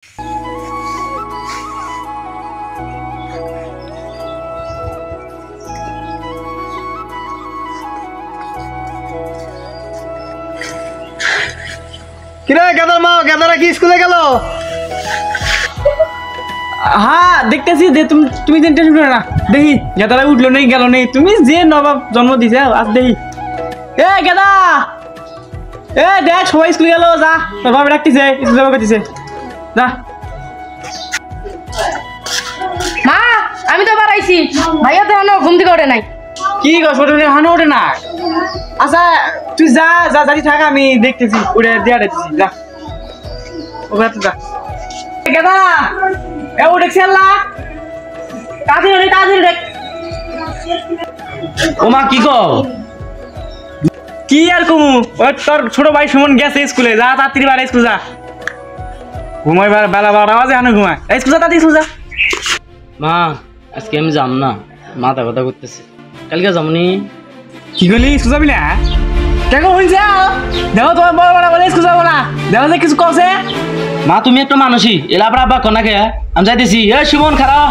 কিরে গাদার মা, গাদারা কি স্কুলে গেল? হ্যাঁ দেখতেছি যে তুমি টেনশন করো না, দেখি গাদারা উঠলো নেই গেল নেই, তুমি যে নবাব জন্ম দিছে আজ দেখি। এ গাদা, এ দেখ সবাই স্কুলে গেল, যা তোর বাবা ডাকতেছে, স্কুল যাবো করতেছে, যা। মা আমি তো বাড়াইছি, ভাইয়া তো এখনো ঘুম থেকে ওঠে নাই। কি গো ছোট হানো ওঠে না? আচ্ছা তুই যা যা জানি থাক, আমি দেখতেছি উঠে দেয়া দিচ্ছি, যা ওখানে তো যা। গাদা এ উঠেছি আল্লাহ, তাড়াতাড়ি দেখ। ওমা কি কও? কি আর কমু, ওই তোর ছোট ভাই সুমন গেছে স্কুলে, যা তাড়াতাড়ি বাড়ি স্কুল যা। ঘুমাইবার বেলা 12টা বাজে এখনো ঘুমায়, স্কুল যা তাড়াতাড়ি স্কুল যা। মা আজকে আমি যাম না, মাথা কথা করতেছে, কালকে যামনি। কি করলি, স্কুল যাবি না? কেন হয়েছে? দেখো তোমার বড় বড় বলে স্কুল যাবো না, দেখো যে কিছু কছে। মা তুমি একটা মানুষই এলা আব্বা কনাকে আমি যাইতেছি। এ সুমন খারাপ